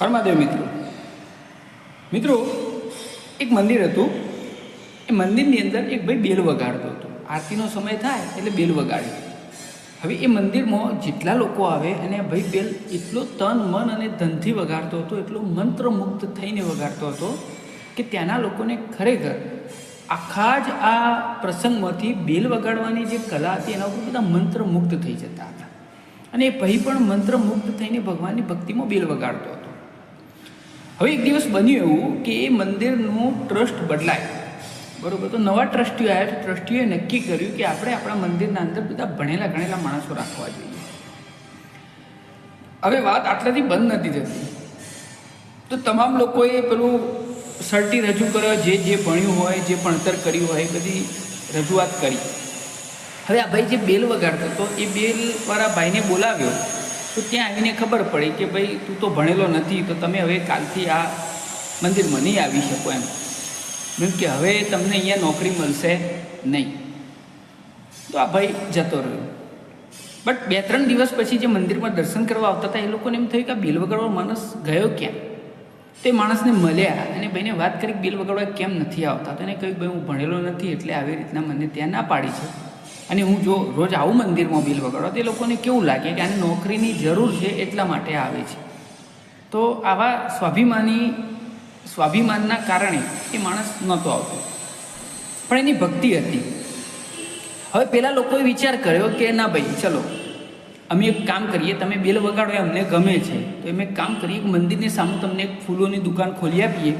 હરમાદેવ મિત્રો એક મંદિર હતું. એ મંદિરની અંદર એક ભાઈ બેલ વગાડતો હતો. આરતીનો સમય થાય એટલે બેલ વગાડે. હવે એ મંદિરમાં જેટલા લોકો આવે અને ભાઈ બેલ એટલો તન મન અને ધનથી વગાડતો હતો, એટલો મંત્રમુગ્ધ થઈને વગાડતો હતો કે ત્યાંના લોકોને ખરેખર આખા જ આ પ્રસંગમાંથી બેલ વગાડવાની જે કલા હતી એના ઉપર બધા મંત્રમુગ્ધ થઈ જતા હતા. અને એ ભાઈ પણ મંત્રમુગ્ધ થઈને ભગવાનની ભક્તિમાં બેલ વગાડતો હતો. હવે એક દિવસ બન્યું એવું કે એ મંદિરનું ટ્રસ્ટ બદલાય, બરાબર. તો નવા ટ્રસ્ટીઓ આવ્યા. તો ટ્રસ્ટીઓએ નક્કી કર્યું કે આપણે આપણા મંદિરના અંદર બધા ભણેલા ગણેલા માણસો રાખવા જોઈએ. હવે વાત આટલાથી બંધ નથી થતી. તો તમામ લોકોએ પેલું સર્ટી રજૂ કર્યો, જે ભણ્યું હોય, જે ભણતર કર્યું હોય, બધી રજૂઆત કરી. હવે આ ભાઈ જે બેલ વગાડતો હતો એ બેલવાળા ભાઈને બોલાવ્યો. તો ત્યાં આવીને ખબર પડી કે ભાઈ તું તો ભણેલો નથી, તો તમે હવે કાલથી આ મંદિરમાં નહીં આવી શકો એમ. મેં કે હવે તમને અહીંયા નોકરી મળશે નહીં. તો આ ભાઈ જતો રહ્યો. બટ 2-3 દિવસ પછી જે મંદિરમાં દર્શન કરવા આવતા હતા એ લોકોને એમ થયું કે આ બેલ વગાડવાનો માણસ ગયો ક્યાં. તે માણસને મળ્યા અને ભાઈને વાત કરી બેલ વગાડવા કેમ નથી આવતા. તો એને કહ્યું ભાઈ હું ભણેલો નથી એટલે આવી રીતના મને ત્યાં ના પાડી છે, અને હું જો રોજ આવું મંદિરમાં બેલ વગાડવા તો એ લોકોને કેવું લાગે કે આને નોકરીની જરૂર છે એટલા માટે આવે છે. તો આવા સ્વાભિમાનના કારણે એ માણસ નહોતો આવતો, પણ એની ભક્તિ હતી. હવે પેલા લોકોએ વિચાર કર્યો કે ના ભાઈ ચલો અમે એક કામ કરીએ, તમે બેલ વગાડો એ અમને ગમે છે, તો અમે એક કામ કરીએ, મંદિરની સામે તમને એક ફૂલોની દુકાન ખોલી આપીએ,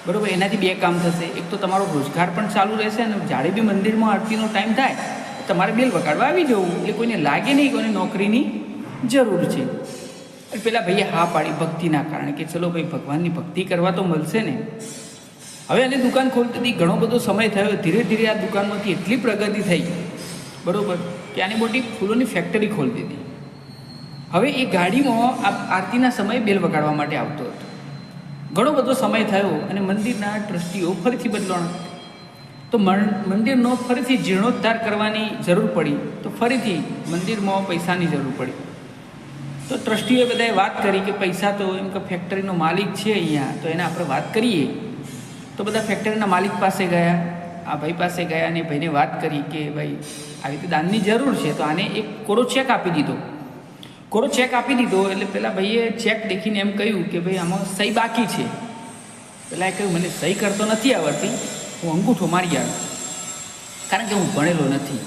બરાબર. એનાથી 2 કામ થશે. એક તો તમારો રોજગાર પણ ચાલુ રહેશે, અને જ્યારે બી મંદિરમાં આરતીનો ટાઈમ થાય તમારે બેલ વગાડવા આવી જવું, એટલે કોઈને લાગે નહીં કોઈને નોકરીની જરૂર છે. પેલા ભાઈએ હા પાડી ભક્તિના કારણે કે ચલો ભાઈ ભગવાનની ભક્તિ કરવા તો મળશે ને. હવે એને દુકાન ખોલતી હતી, ઘણો બધો સમય થયો. ધીરે ધીરે આ દુકાનમાંથી એટલી પ્રગતિ થઈ, બરાબર, કે આની મોટી ફૂલોની ફેક્ટરી ખોલતી હતી. હવે એ ગાડીમાં આરતીના સમયે બેલ વગાડવા માટે આવતો હતો. ઘણો બધો સમય થયો અને મંદિરના ટ્રસ્ટીઓ ફરીથી બદલાણા. તો મંદિરનો ફરીથી જીર્ણોદ્ધાર કરવાની જરૂર પડી. તો ફરીથી મંદિરમાં પૈસાની જરૂર પડી. તો ટ્રસ્ટીઓએ બધાએ વાત કરી કે પૈસા તો એમ કે ફેક્ટરીનો માલિક છે અહીંયા, તો એને આપણે વાત કરીએ. તો બધા ફેક્ટરીના માલિક પાસે ગયા, આ ભાઈ પાસે ગયા અને ભાઈને વાત કરી કે ભાઈ આવી રીતે દાનની જરૂર છે. તો આને એક કોરો ચેક આપી દીધો. કોરો ચેક આપી દીધો એટલે પેલા ભાઈએ ચેક દેખીને એમ કહ્યું કે ભાઈ આમાં સહી બાકી છે. પેલા કહ્યું મને સહી કરતો નથી આવડતી, હું અંગૂઠો મારી આવ્યો, કારણ કે હું ભણેલો નથી.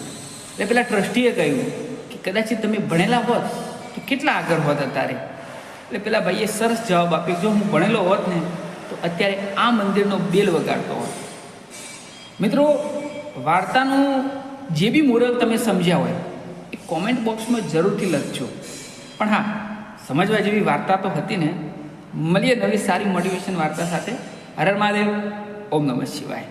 એટલે પેલા ટ્રસ્ટીએ કહ્યું કે કદાચ તમે ભણેલા હોત તો કેટલા આગળ હોત અત્યારે. એટલે પેલા ભાઈએ સરસ જવાબ આપ્યો, જો હું ભણેલો હોત ને તો અત્યારે આ મંદિરનો બેલ વગાડતો હોત. મિત્રો, વાર્તાનું જે બી મોરલ તમે સમજ્યા હોય એ કોમેન્ટ બોક્સમાં જરૂરથી લખજો. પણ હા, સમજવા જેવી વાર્તા તો હતી ને. મળીએ નવી સારી મોટિવેશન વાર્તા સાથે. હર હર મહાદેવ. ઓમ નમઃ શિવાય.